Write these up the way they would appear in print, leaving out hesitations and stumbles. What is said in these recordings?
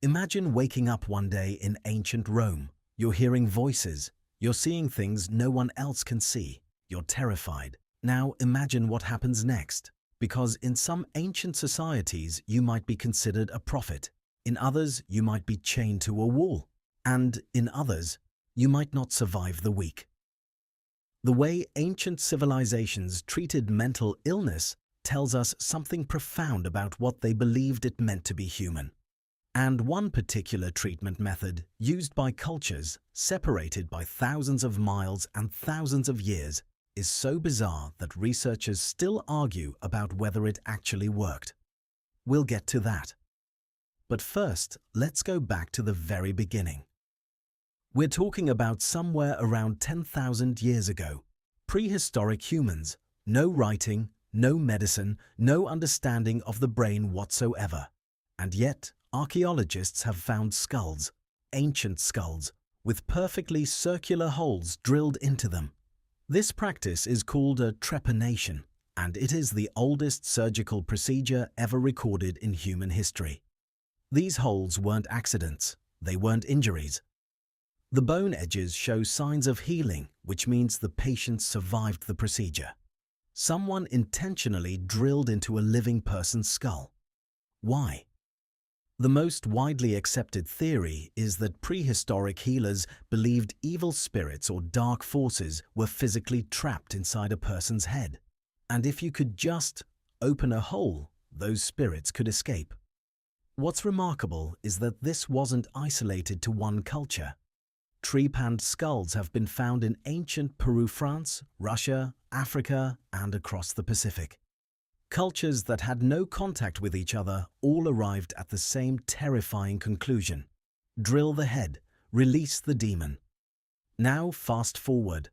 Imagine waking up one day in ancient Rome. You're hearing voices. You're seeing things no one else can see. You're terrified. Now imagine what happens next. Because in some ancient societies, you might be considered a prophet. In others, you might be chained to a wall. And in others, you might not survive the week. The way ancient civilizations treated mental illness tells us something profound about what they believed it meant to be human. And one particular treatment method used by cultures separated by thousands of miles and thousands of years is so bizarre that researchers still argue about whether it actually worked. We'll get to that. But first, let's go back to the very beginning. We're talking about somewhere around 10,000 years ago. Prehistoric humans, no writing, no medicine, no understanding of the brain whatsoever. And yet, archaeologists have found skulls, ancient skulls, with perfectly circular holes drilled into them. This practice is called a trepanation, and it is the oldest surgical procedure ever recorded in human history. These holes weren't accidents, they weren't injuries. The bone edges show signs of healing, which means the patient survived the procedure. Someone intentionally drilled into a living person's skull. Why? The most widely accepted theory is that prehistoric healers believed evil spirits or dark forces were physically trapped inside a person's head. And if you could just open a hole, those spirits could escape. What's remarkable is that this wasn't isolated to one culture. Trepanned skulls have been found in ancient Peru, France, Russia, Africa, and across the Pacific. Cultures that had no contact with each other all arrived at the same terrifying conclusion. Drill the head, release the demon. Now fast forward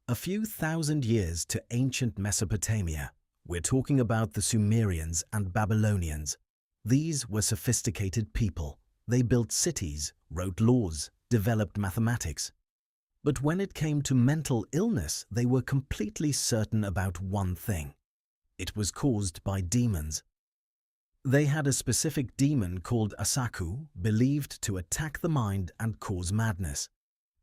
a few thousand years to ancient Mesopotamia. We're talking about the Sumerians and Babylonians. These were sophisticated people. They built cities, wrote laws, developed mathematics. But when it came to mental illness, they were completely certain about one thing. It was caused by demons. They had a specific demon called Asaku, believed to attack the mind and cause madness.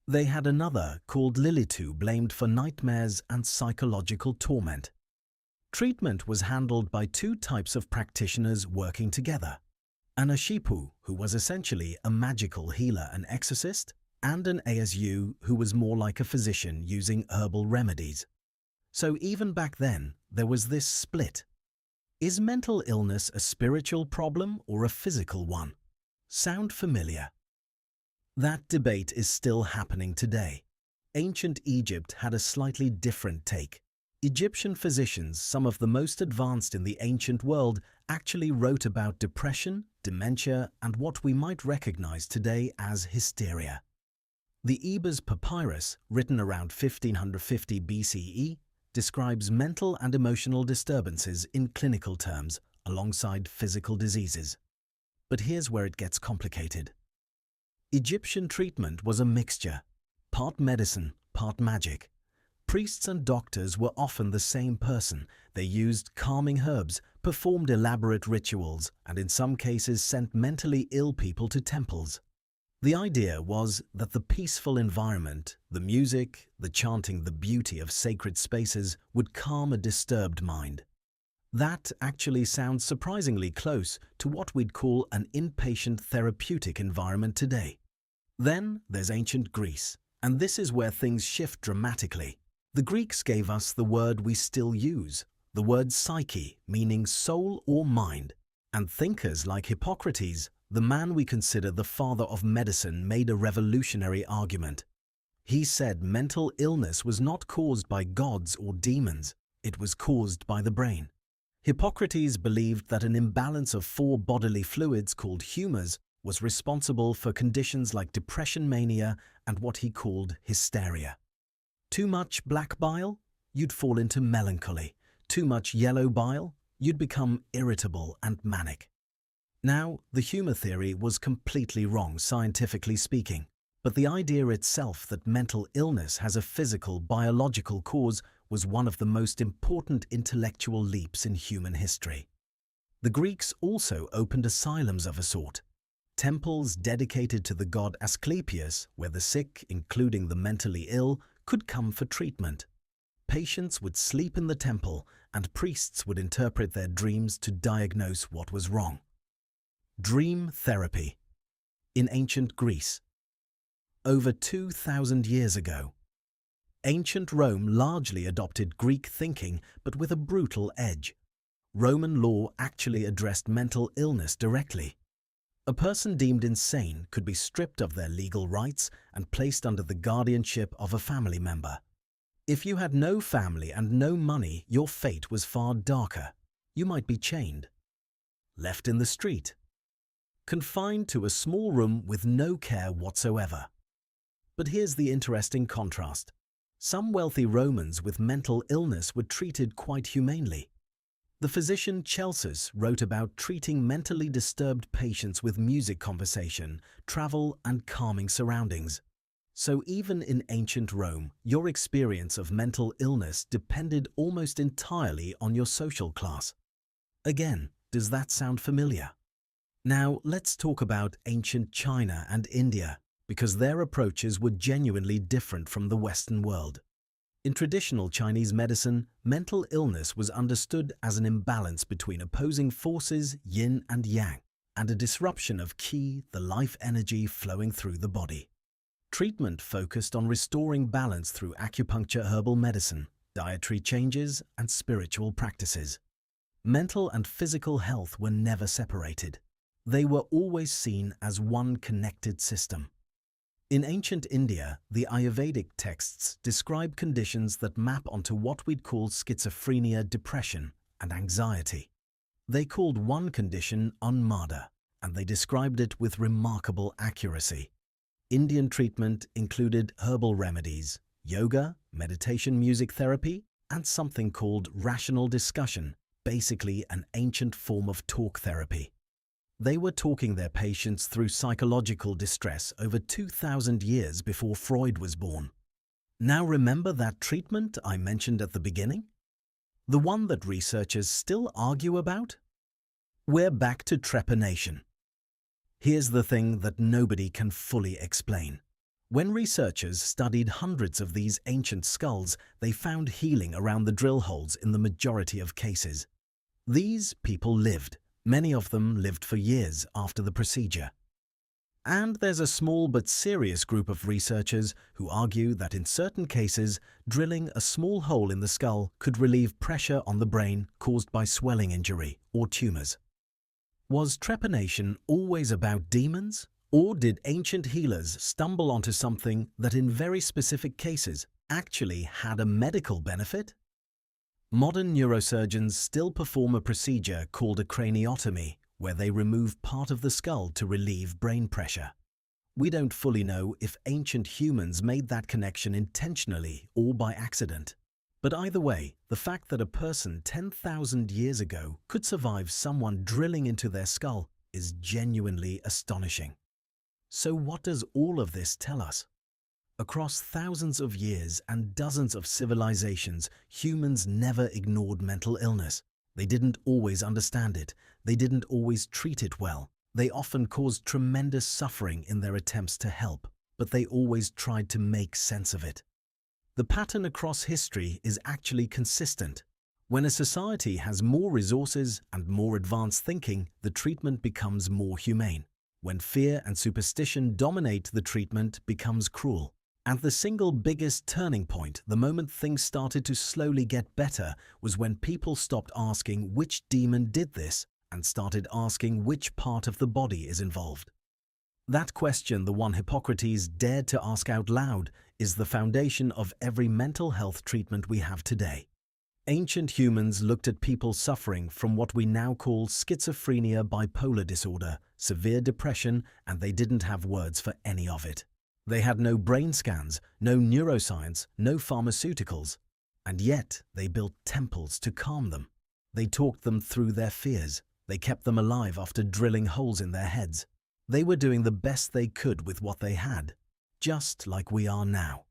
They had another called Lilitu, blamed for nightmares and psychological torment. Treatment was handled by two types of practitioners working together. An Ashipu, who was essentially a magical healer and exorcist, and an Asu, who was more like a physician using herbal remedies. So even back then, there was this split. Is mental illness a spiritual problem or a physical one? Sound familiar? That debate is still happening today. Ancient Egypt had a slightly different take. Egyptian physicians, some of the most advanced in the ancient world, actually wrote about depression, dementia, and what we might recognize today as hysteria. The Ebers Papyrus, written around 1550 BCE, describes mental and emotional disturbances in clinical terms alongside physical diseases. But here's where it gets complicated. Egyptian treatment was a mixture, part medicine, part magic. Priests and doctors were often the same person. They used calming herbs, performed elaborate rituals, and in some cases sent mentally ill people to temples. The idea was that the peaceful environment, the music, the chanting, the beauty of sacred spaces would calm a disturbed mind. That actually sounds surprisingly close to what we'd call an inpatient therapeutic environment today. Then there's ancient Greece, and this is where things shift dramatically. The Greeks gave us the word we still use, the word psyche, meaning soul or mind, and thinkers like Hippocrates, the man we consider the father of medicine, made a revolutionary argument. He said mental illness was not caused by gods or demons, it was caused by the brain. Hippocrates believed that an imbalance of 4 bodily fluids called humors was responsible for conditions like depression mania and what he called hysteria. Too much black bile? You'd fall into melancholy. Too much yellow bile? You'd become irritable and manic. Now, the humor theory was completely wrong, scientifically speaking, but the idea itself that mental illness has a physical, biological cause was one of the most important intellectual leaps in human history. The Greeks also opened asylums of a sort. temples dedicated to the god Asclepius, where the sick, including the mentally ill, could come for treatment. Patients would sleep in the temple, and priests would interpret their dreams to diagnose what was wrong. Dream therapy. In ancient Greece. Over 2,000 years ago, ancient Rome largely adopted Greek thinking, but with a brutal edge. Roman law actually addressed mental illness directly. A person deemed insane could be stripped of their legal rights and placed under the guardianship of a family member. If you had no family and no money, your fate was far darker. You might be chained, left in the street, confined to a small room with no care whatsoever. But here's the interesting contrast. Some wealthy Romans with mental illness were treated quite humanely. The physician Celsus wrote about treating mentally disturbed patients with music conversation, travel, and calming surroundings. So even in ancient Rome, your experience of mental illness depended almost entirely on your social class. Again, does that sound familiar? Now let's talk about ancient China and India, because their approaches were genuinely different from the Western world. In traditional Chinese medicine, mental illness was understood as an imbalance between opposing forces, yin and yang, and a disruption of qi, the life energy flowing through the body. Treatment focused on restoring balance through acupuncture, herbal medicine, dietary changes, and spiritual practices. Mental and physical health were never separated. They were always seen as one connected system. In ancient India, the Ayurvedic texts describe conditions that map onto what we'd call schizophrenia, depression, and anxiety. They called one condition Unmada, and they described it with remarkable accuracy. Indian treatment included herbal remedies, yoga, meditation, music therapy, and something called rational discussion, basically an ancient form of talk therapy. They were talking their patients through psychological distress over 2,000 years before Freud was born. Now remember that treatment I mentioned at the beginning? The one that researchers still argue about? We're back to trepanation. Here's the thing that nobody can fully explain. When researchers studied hundreds of these ancient skulls, they found healing around the drill holes in the majority of cases. These people lived. Many of them lived for years after the procedure. And there's a small but serious group of researchers who argue that in certain cases, drilling a small hole in the skull could relieve pressure on the brain caused by swelling injury or tumors. Was trepanation always about demons? Or did ancient healers stumble onto something that in very specific cases actually had a medical benefit? Modern neurosurgeons still perform a procedure called a craniotomy, where they remove part of the skull to relieve brain pressure. We don't fully know if ancient humans made that connection intentionally or by accident. But either way, the fact that a person 10,000 years ago could survive someone drilling into their skull is genuinely astonishing. So what does all of this tell us? Across thousands of years and dozens of civilizations, humans never ignored mental illness. They didn't always understand it. They didn't always treat it well. They often caused tremendous suffering in their attempts to help, but they always tried to make sense of it. The pattern across history is actually consistent. When a society has more resources and more advanced thinking, the treatment becomes more humane. When fear and superstition dominate, the treatment becomes cruel. And the single biggest turning point, the moment things started to slowly get better, was when people stopped asking which demon did this and started asking which part of the body is involved. That question, the one Hippocrates dared to ask out loud, is the foundation of every mental health treatment we have today. Ancient humans looked at people suffering from what we now call schizophrenia, bipolar disorder, severe depression, and they didn't have words for any of it. They had no brain scans, no neuroscience, no pharmaceuticals, and yet they built temples to calm them. They talked them through their fears. They kept them alive after drilling holes in their heads. They were doing the best they could with what they had, just like we are now.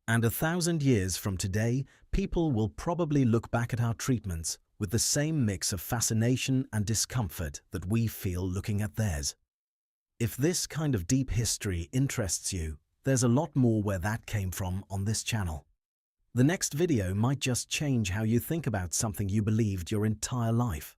And 1,000 years from today, people will probably look back at our treatments with the same mix of fascination and discomfort that we feel looking at theirs. If this kind of deep history interests you, there's a lot more where that came from on this channel. The next video might just change how you think about something you believed your entire life.